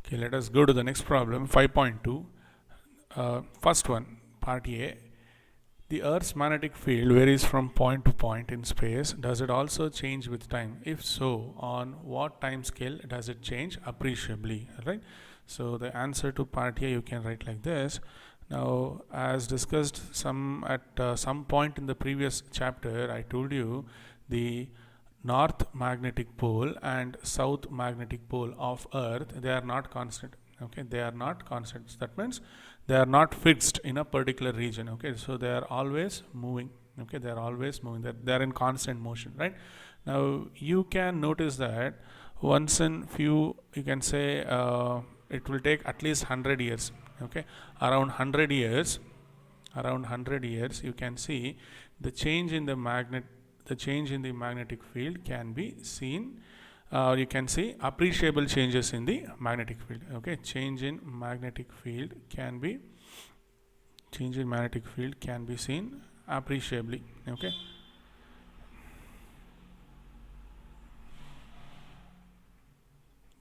Okay, let us go to the next problem, 5.2. First one, part A. The Earth's magnetic field varies from point to point in space. Does it also change with time? If so, on what time scale does it change appreciably? Right? So the answer to part A you can write like this. Now, as discussed at some point in the previous chapter, I told you the north magnetic pole and south magnetic pole of Earth, they are not constant. Okay, they are not constants. That means they are not fixed in a particular region. Okay, so they are always moving. Okay, they are always moving. They are in constant motion, right? Now you can notice that once in few, you can say it will take at least 100 years. Okay, around 100 years, you can see the change in the magnetic field can be seen. You can see appreciable changes in the magnetic field. Okay, change in magnetic field can be seen appreciably. Okay,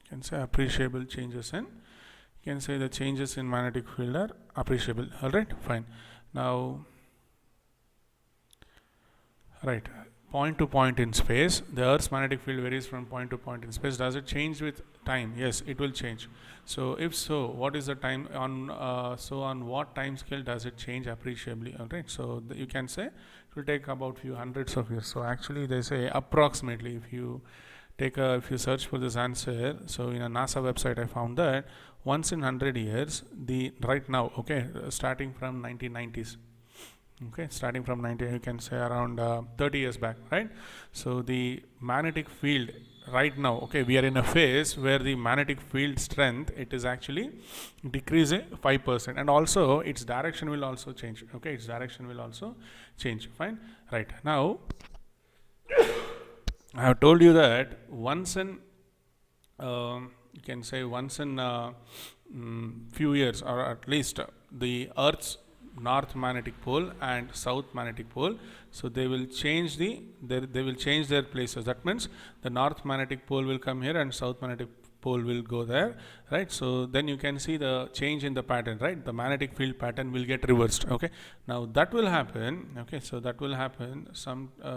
you can say appreciable changes in, you can say the changes in magnetic field are appreciable. All right, fine. Now, right, point to point in space, the Earth's magnetic field varies from point to point in space. Does it change with time? Yes, it will change. So if so, what is the time on on what time scale does it change appreciably? All right, so you can say it will take about few hundreds of years. So actually they say approximately, if you search for this answer, so in a NASA website I found that once in 100 years, the right now, okay, starting from 1990s, okay, starting from 90, you can say around 30 years back, right? So the magnetic field right now, okay, we are in a phase where the magnetic field strength, it is actually decreasing 5%, and also its direction will also change. Okay, its direction will also change. Fine, right. Now I have told you that once in you can say once in few years, or at least the Earth's north magnetic pole and south magnetic pole, so they will change they will change their places. That means the north magnetic pole will come here and south magnetic pole will go there, right? So then you can see the change in the pattern, right? The magnetic field pattern will get reversed. Okay, now that will happen. Okay, so that will happen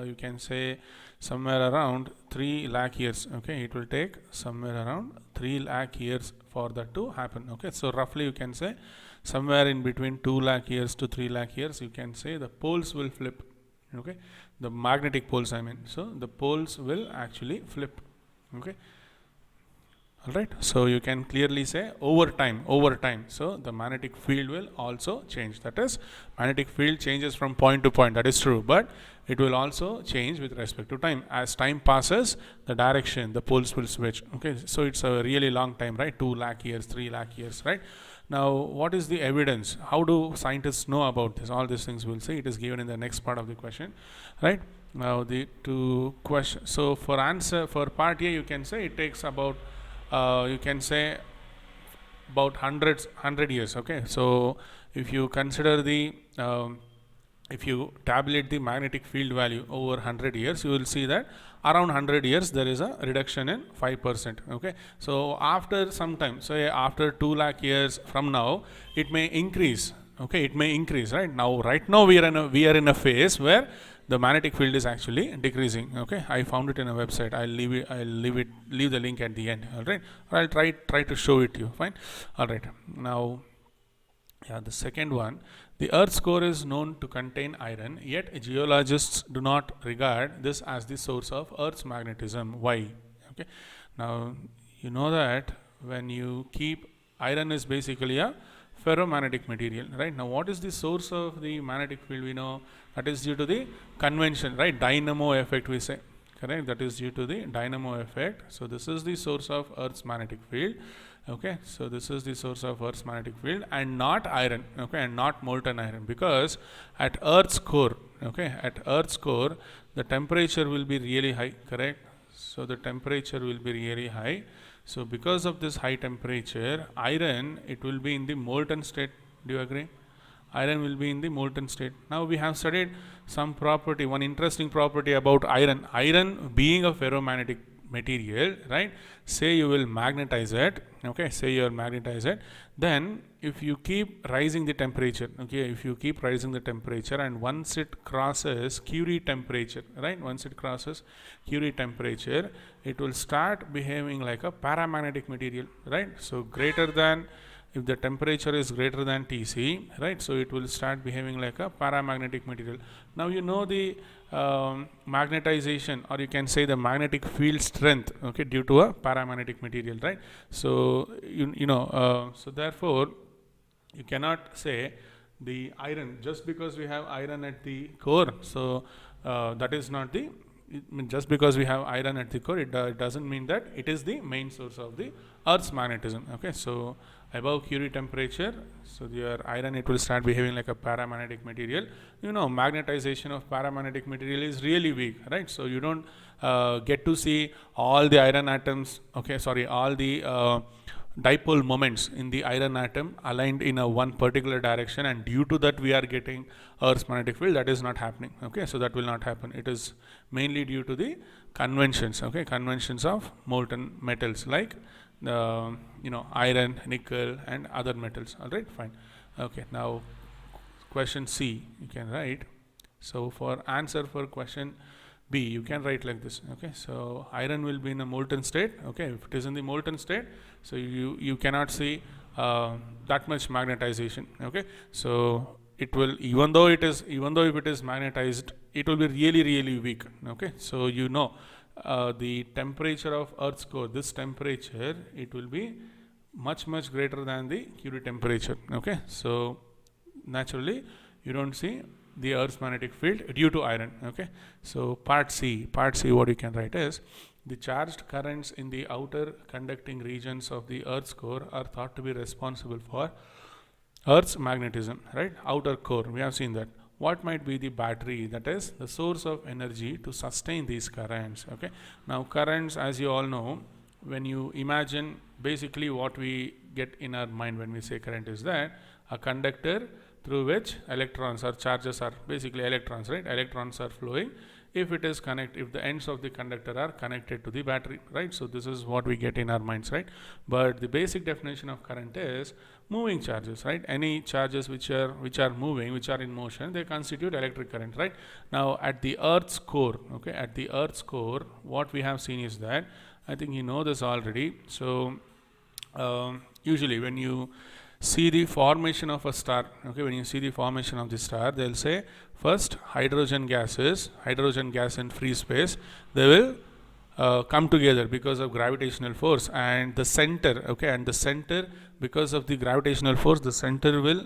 you can say somewhere around 3 lakh years. Okay, it will take somewhere around 3 lakh years for that to happen. Okay, so roughly you can say somewhere in between 2 lakh years to 3 lakh years, you can say the poles will flip. Okay, the magnetic poles, I mean, so the poles will actually flip. Okay, all right, so you can clearly say over time, so the magnetic field will also change. That is, magnetic field changes from point to point, that is true, but it will also change with respect to time. As time passes, the direction, the poles will switch. Okay, so it's a really long time, right? 2 lakh years, 3 lakh years, right? Now, what is the evidence? How do scientists know about this? All these things we'll see. It is given in the next part of the question, right? Now, the two questions. So for part A, you can say it takes about you can say about 100 years. Okay, so if you consider if you tabulate the magnetic field value over 100 years, you will see that around 100 years there is a reduction in 5%. Okay, so after some time, so after 2 lakh years from now, it may increase. Okay, it may increase. Right now we are in a phase where the magnetic field is actually decreasing. Okay, I found it in a website. I'll leave the link at the end. All right, or I'll try to show it to you. Fine. All right, now, yeah, the second one, the Earth's core is known to contain iron, yet geologists do not regard this as the source of Earth's magnetism. Why? Okay, now you know that when you keep iron is basically a ferromagnetic material, right? Now, what is the source of the magnetic field? We know that is due to the convention, right? Dynamo effect, we say, correct? That is due to the dynamo effect. So this is the source of Earth's magnetic field. Okay, so this is the source of Earth's magnetic field, and not iron. Okay, and not molten iron, because at Earth's core, okay, at Earth's core, the temperature will be really high, correct? So the temperature will be really high. So because of this high temperature, iron, it will be in the molten state. Do you agree? Iron will be in the molten state. Now we have studied some property, one interesting property about iron. Iron being a ferromagnetic material, right? Say you will magnetize it, okay, say you will magnetize it, then if you keep rising the temperature, okay, if you keep rising the temperature, and once it crosses Curie temperature, right, once it crosses Curie temperature, it will start behaving like a paramagnetic material, right? So greater than, if the temperature is greater than Tc, right, so it will start behaving like a paramagnetic material. Now you know the magnetization, or you can say the magnetic field strength, okay, due to a paramagnetic material, right? So so therefore you cannot say the iron, just because we have iron at the core, so that is not the, just because we have iron at the core, it doesn't mean that it is the main source of the Earth's magnetism, okay? So above Curie temperature, so your iron, it will start behaving like a paramagnetic material. Magnetization of paramagnetic material is really weak, right? So you don't get to see all the iron atoms, okay, sorry, all the dipole moments in the iron atom aligned in a one particular direction, and due to that we are getting Earth's magnetic field. That is not happening, okay? So that will not happen. It is mainly due to the conventions, okay, conventions of molten metals like iron, nickel and other metals. All right, fine. Okay, now question C you can write. So for answer for question B, you can write like this, okay? So iron will be in a molten state, okay? If it is in the molten state, so you cannot see that much magnetization, okay? So it will, even though if it is magnetized, it will be really weak, okay? So the temperature of Earth's core, this temperature, it will be much greater than the Curie temperature, okay? So naturally you don't see the Earth's magnetic field due to iron, okay? So part C, what you can write is, the charged currents in the outer conducting regions of the Earth's core are thought to be responsible for Earth's magnetism, right? Outer core, we have seen that. What might be the battery, that is the source of energy to sustain these currents, okay? Now currents, as you all know, when you imagine, basically what we get in our mind when we say current is that a conductor through which electrons or charges are, basically electrons, right? Electrons are flowing if the ends of the conductor are connected to the battery, right? So this is what we get in our minds, right? But the basic definition of current is moving charges, right? Any charges which are moving, which are in motion, they constitute electric current, right? Now at the Earth's core, okay, at the Earth's core, what we have seen is that, I think you know this already. So usually when you see the formation of a star, okay, when you see the formation of the star, they'll say first hydrogen gas in free space, they will come together because of gravitational force, and the center, okay, and the center, because of the gravitational force, the center will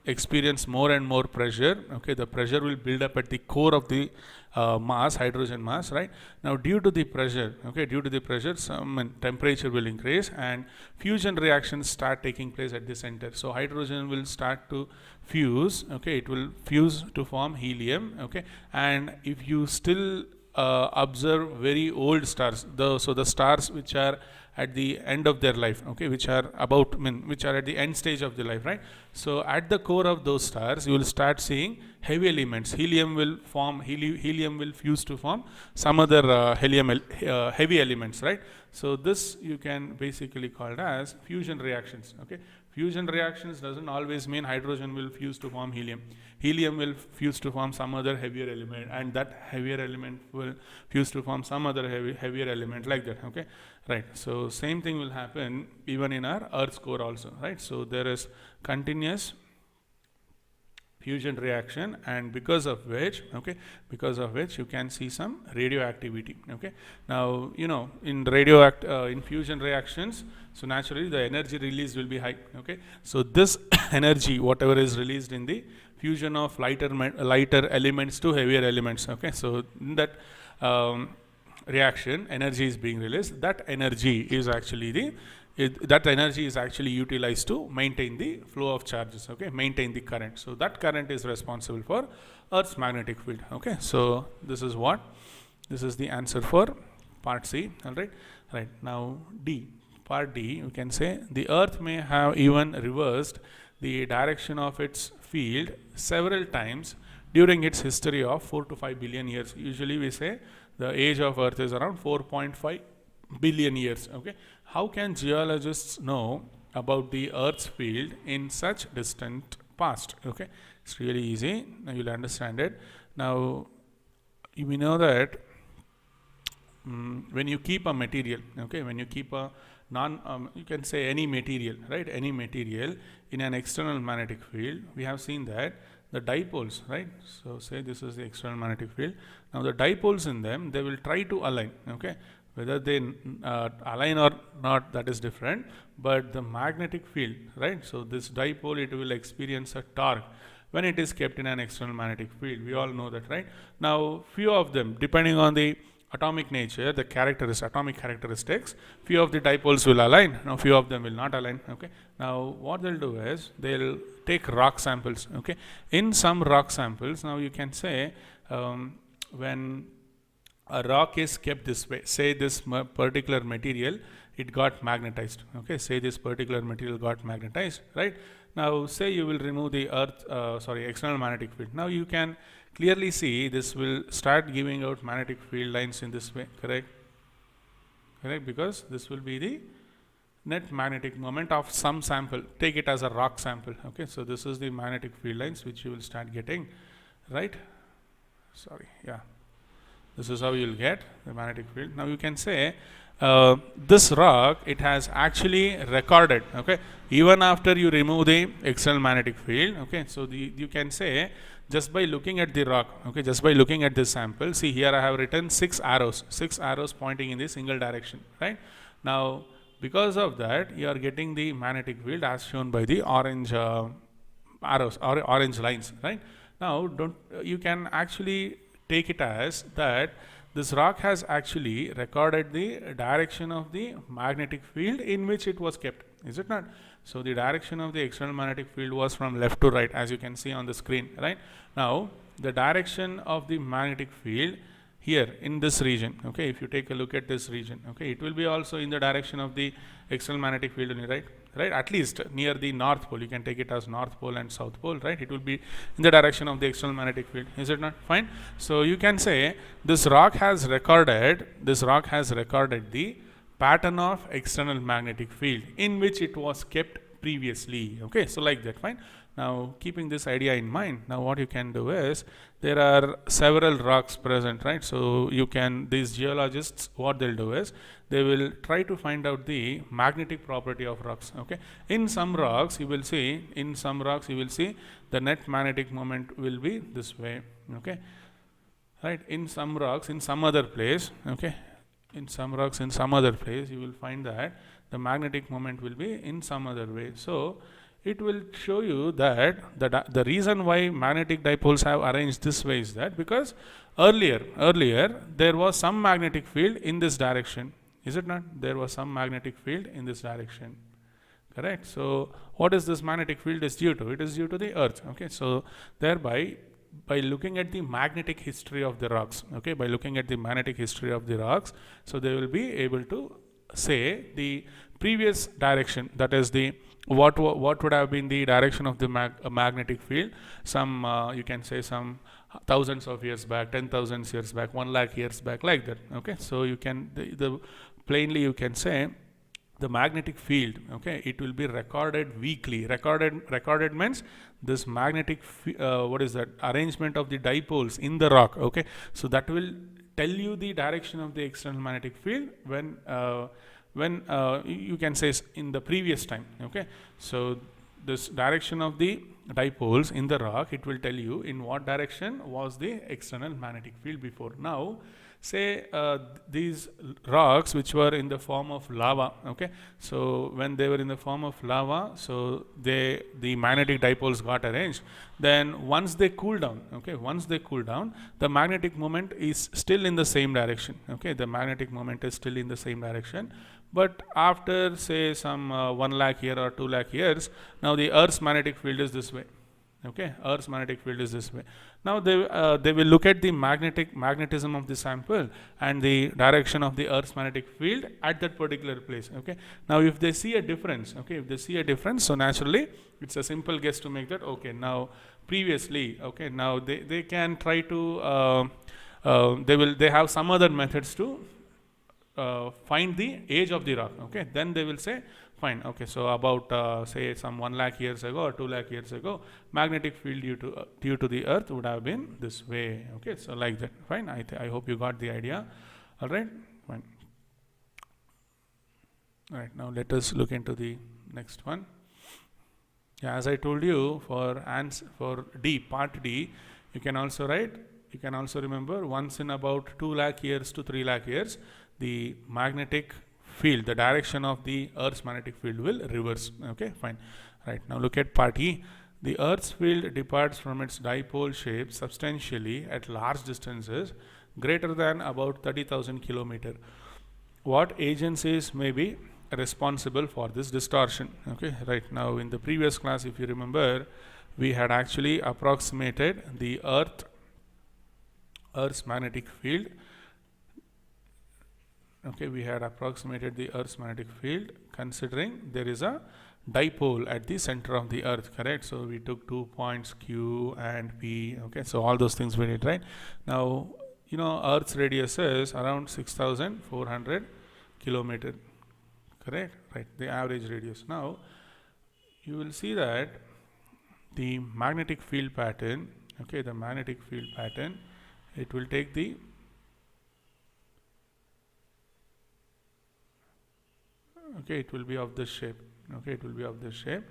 experience more and more pressure, okay? The pressure will build up at the core of the mass, hydrogen mass, right? Now due to the pressure, okay, some temperature will increase and fusion reactions start taking place at the center. So hydrogen will start to fuse, okay, it will fuse to form helium, okay? And if you still observe very old stars, so the stars which are at the end of their life, okay, which are at the end stage of the life, right? So at the core of those stars, you will start seeing heavy elements. Helium will fuse to form some other heavy elements, right? So this you can basically call it as fusion reactions, okay? Fusion reactions doesn't always mean hydrogen will fuse to form helium. Helium will fuse to form some other heavier element, and that heavier element will fuse to form some other heavier element, like that, okay? Right. So same thing will happen even in our Earth's core also, right? So there is continuous fusion reaction, and because of which you can see some radioactivity, okay? Now in fusion reactions, so naturally the energy release will be high, okay? So this energy, whatever is released in the fusion of lighter elements to heavier elements, okay? So in that reaction, energy is being released. That energy is actually utilized to maintain the flow of charges, okay, maintain the current. So that current is responsible for Earth's magnetic field, okay? So this is the answer for part C, all right? Right, now part D, you can say the Earth may have even reversed the direction of its field several times during its history of 4 to 5 billion years. Usually we say the age of Earth is around 4.5 billion years. Okay, how can geologists know about the Earth's field in such distant past? Okay, it's really easy. Now you'll understand it. Now we know that when you keep a material, okay, when you keep a you can say any material, right, any material in an external magnetic field, we have seen that the dipoles, right, so say this is the external magnetic field. Now the dipoles in them, they will try to align, okay, whether they align or not, that is different, but the magnetic field, right, so this dipole, it will experience a torque when it is kept in an external magnetic field. We all know that, right? Now few of them, depending on the atomic nature, the atomic characteristics, few of the dipoles will align, now few of them will not align. Okay, now what they'll do is they'll take rock samples. Okay, in some rock samples, now you can say when a rock is kept this way, say this particular material, it got magnetized. Okay, say this particular material got magnetized, right? Now say you will remove the external magnetic field. Now you can clearly see this will start giving out magnetic field lines in this way, correct? Correct, because this will be the net magnetic moment of some sample. Take it as a rock sample. Okay, so this is the magnetic field lines which you will start getting, right? Sorry, yeah. This is how you will get the magnetic field. Now you can say this rock, it has actually recorded, okay, even after you remove the external magnetic field. Okay, so you can say just by looking at the rock, okay, just by looking at this sample, see here I have written 6 arrows pointing in the single direction, right? Now because of that, you are getting the magnetic field as shown by the orange arrows or orange lines, right? Now you can actually take it as that this rock has actually recorded the direction of the magnetic field in which it was kept, is it not? So the direction of the external magnetic field was from left to right, as you can see on the screen, right? Now the direction of the magnetic field here in this region, okay, if you take a look at this region, okay, it will be also in the direction of the external magnetic field only, right? Right, at least near the north pole, you can take it as north pole and south pole, right? It will be in the direction of the external magnetic field, is it not? Fine. So you can say this rock has recorded the pattern of external magnetic field in which it was kept previously. Okay, so like that, fine. Now keeping this idea in mind, now what you can do is there are several rocks present, right? So you can, these geologists, what they'll do is they will try to find out the magnetic property of rocks. Okay, in some rocks you will see the net magnetic moment will be this way. Okay, right, in some rocks in some other place, okay, in some rocks in some other place you will find that the magnetic moment will be in some other way. So it will show you that the reason why magnetic dipoles have arranged this way is that because earlier there was some magnetic field in this direction, is it not? There was some magnetic field in this direction, correct? So what is this magnetic field is due to? It is due to the earth. Okay, so thereby by looking at the magnetic history of the rocks, okay, by looking at the magnetic history of the rocks, so they will be able to say the previous direction, that is the what would have been the direction of the magnetic field some you can say some thousands of years back, 10,000 years back, 1 lakh years back, like that. Okay, so you can plainly you can say the magnetic field, okay, it will be recorded weekly. Recorded means this magnetic what is that, arrangement of the dipoles in the rock. Okay, so that will tell you the direction of the external magnetic field when you can say in the previous time. Okay, so this direction of the dipoles in the rock, it will tell you in what direction was the external magnetic field before. Now say these rocks which were in the form of lava, okay, so when they were in the form of lava, so the magnetic dipoles got arranged. Then once they cool down, okay, the magnetic moment is still in the same direction. Okay, the magnetic moment is still in the same direction, but after say some 1 lakh year or 2 lakh years, now the Earth's magnetic field is this way. Okay, Earth's magnetic field is this way. Now they will look at the magnetism of the sample and the direction of the Earth's magnetic field at that particular place. Okay, now if they see a difference, so naturally it's a simple guess to make that, okay, now previously, okay, now they can try to they have some other methods to find the age of the rock. Okay, then they will say, fine. Okay, so about say some 1 lakh years ago or 2 lakh years ago, magnetic field due to the Earth would have been this way. Okay, so like that. Fine. I hope you got the idea. All right. Fine. All right. Now let us look into the next one. Yeah, as I told you, for D, part D, you can also write. You can also remember once in about 2 lakh years to 3 lakh years, the magnetic field, the direction of the Earth's magnetic field will reverse. Okay, fine. Right, now look at part E. The Earth's field departs from its dipole shape substantially at large distances greater than about 30,000 kilometers. What agencies may be responsible for this distortion? Okay, right, now in the previous class, if you remember, we had actually approximated the Earth's magnetic field. Okay, we had approximated the Earth's magnetic field considering there is a dipole at the center of the Earth, correct? So we took 2 points Q and P. Okay, so all those things we did, right? Now, you know, Earth's radius is around 6,400 kilometers, correct? Right, the average radius. Now, you will see that the magnetic field pattern, okay, the magnetic field pattern, it will take the it will be of this shape. Okay, it will be of this shape.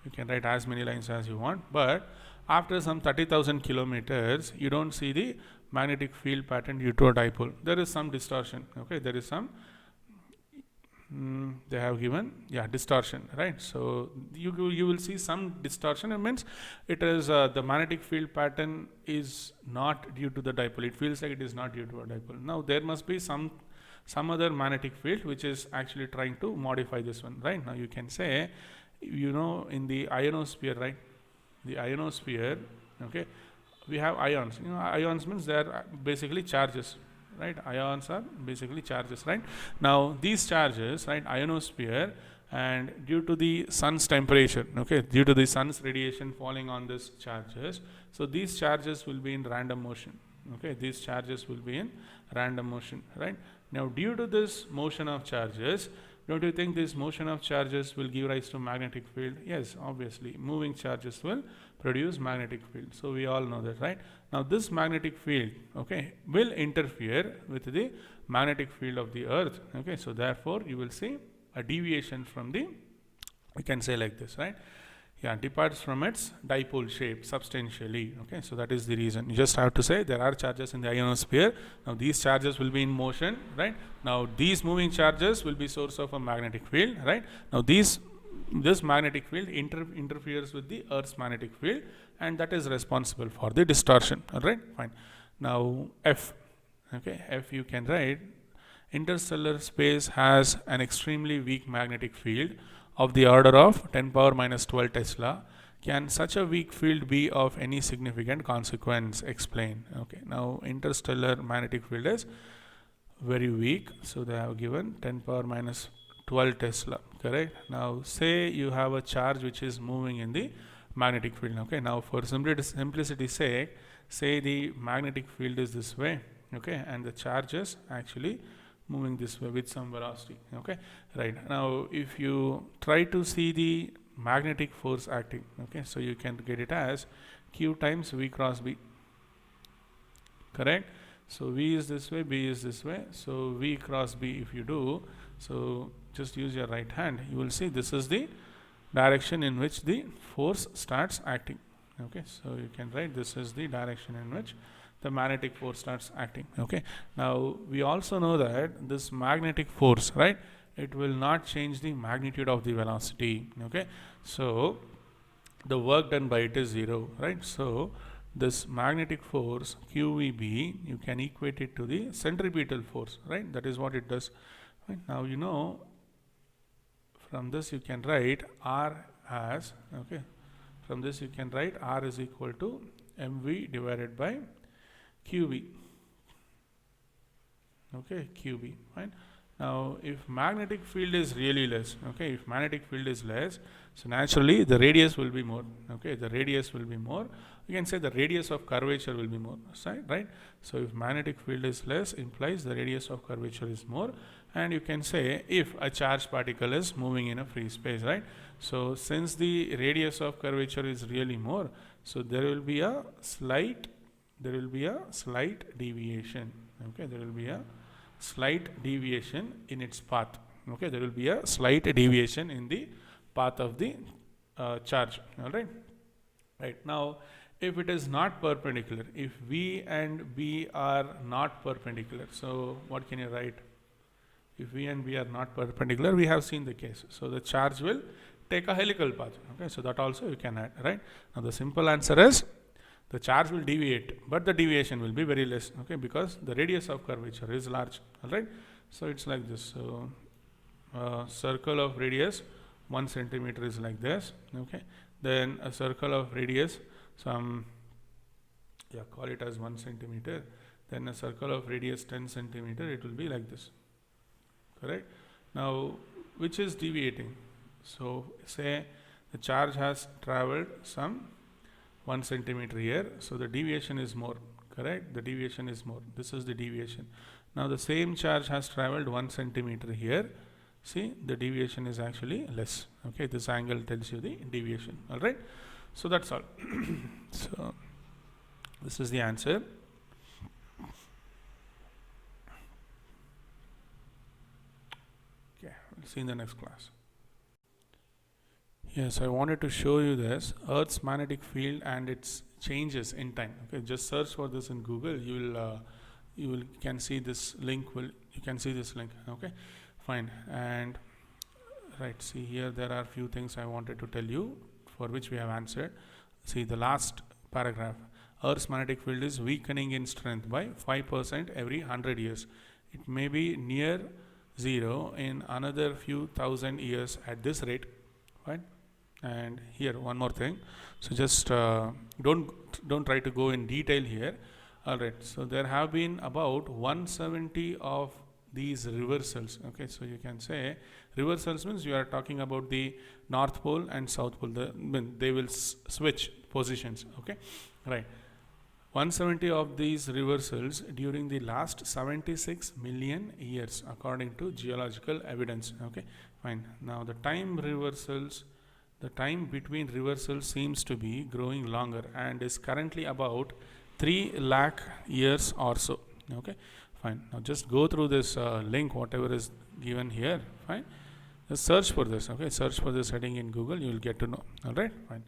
You can write as many lines as you want, but after some 30,000 kilometers, you don't see the magnetic field pattern due to a dipole. There is some distortion. Okay, there is some. They have given distortion, right? So you will see some distortion. It means it is the magnetic field pattern is not due to the dipole. It feels like it is not due to a dipole. Now there must be some other magnetic field which is actually trying to modify this one, right? Now you can say, you know, in the ionosphere, right? The ionosphere, okay, we have ions. You know, ions means they are basically charges, right? Ions are basically charges, right? Now these charges, right, ionosphere, and due to the sun's temperature, okay, due to the sun's radiation falling on these charges, so these charges will be in random motion. Okay, these charges will be in random motion, right? Now due to this motion of charges, don't you think this motion of charges will give rise to magnetic field? Yes, obviously moving charges will produce magnetic field. So we all know that, right? Now this magnetic field, okay, will interfere with the magnetic field of the Earth. Okay, so therefore you will see a deviation from the, we can say like this, right? Yeah, departs from its dipole shape substantially. Okay, so that is the reason. You just have to say there are charges in the ionosphere. Now these charges will be in motion, right? Now these moving charges will be source of a magnetic field, right? Now this magnetic field interferes with the Earth's magnetic field, and that is responsible for the distortion. All right, fine. Now F, okay, F you can write, interstellar space has an extremely weak magnetic field of the order of 10 power minus 12 Tesla. Can such a weak field be of any significant consequence? Explain. Okay, now interstellar magnetic field is very weak, so they have given 10 power minus 12 Tesla, correct? Now say you have a charge which is moving in the magnetic field. Okay, now for simplicity's sake, say the magnetic field is this way, okay, and the charge is actually moving this way with some velocity. Okay, right, now if you try to see the magnetic force acting, okay, so you can get it as Q times V cross B, correct? So V is this way, B is this way, so V cross B if you do, so just use your right hand, you will see this is the direction in which the force starts acting. Okay, so you can write this is the direction in which the magnetic force starts acting. Okay, now we also know that this magnetic force, right, it will not change the magnitude of the velocity. Okay, so the work done by it is 0, right? So this magnetic force QVB, you can equate it to the centripetal force, right? That is what it does. Right? Now you know from this you can write R as, okay, from this you can write R is equal to mv divided by QB. Okay, QB, fine. Now if magnetic field is really less, okay, if magnetic field is less, so naturally the radius will be more. Okay, the radius will be more. You can say the radius of curvature will be more, right? So if magnetic field is less, implies the radius of curvature is more. and you can say if a charged particle is moving in a free space, right? So since the radius of curvature is really more, so there will be a slight deviation. Okay, there will be a slight deviation in its path. Okay, there will be a slight deviation in the path of the charge. All right. Right now, if it is not perpendicular, if V and B are not perpendicular, so what can you write? If V and B are not perpendicular, we have seen the case. So the charge will take a helical path. Okay, so that also you can add, right? Now the simple answer is the charge will deviate, but the deviation will be very less. Okay, because the radius of curvature is large. All right. So it's like this. So circle of radius 1 centimeter is like this. Okay. Then a circle of radius some, call it as 1 centimeter. Then a circle of radius 10 centimeter. It will be like this. Correct. Now, which is deviating? So say the charge has traveled some 1 centimeter here. So the deviation is more. Correct. The deviation is more. This is the deviation. Now the same charge has traveled 1 centimeter here. See, the deviation is actually less. Okay, this angle tells you the deviation. All right. So that's all. So this is the answer. Okay, we'll see in the next class. Yes, I wanted to show you this Earth's magnetic field and its changes in time. Okay, just search for this in Google. You can see this link. You can see this link. Okay, fine. And right, see here there are few things I wanted to tell you for which we have answered. See the last paragraph. Earth's magnetic field is weakening in strength by 5% every 100 years. It may be near zero in another few thousand years at this rate. Right? And here one more thing. So just don't try to go in detail here. All right. So there have been about 170 of these reversals. Okay, so you can say reversals means you are talking about the north pole and south pole. They will switch positions. Okay, right. 170 of these reversals during the last 76 million years according to geological evidence. Okay, fine. Now the time between reversals seems to be growing longer and is currently about 3 lakh years or so. Okay, fine. Now just go through this link, whatever is given here. Fine. Just search for this. Okay, search for this heading in Google. You will get to know. All right. Fine.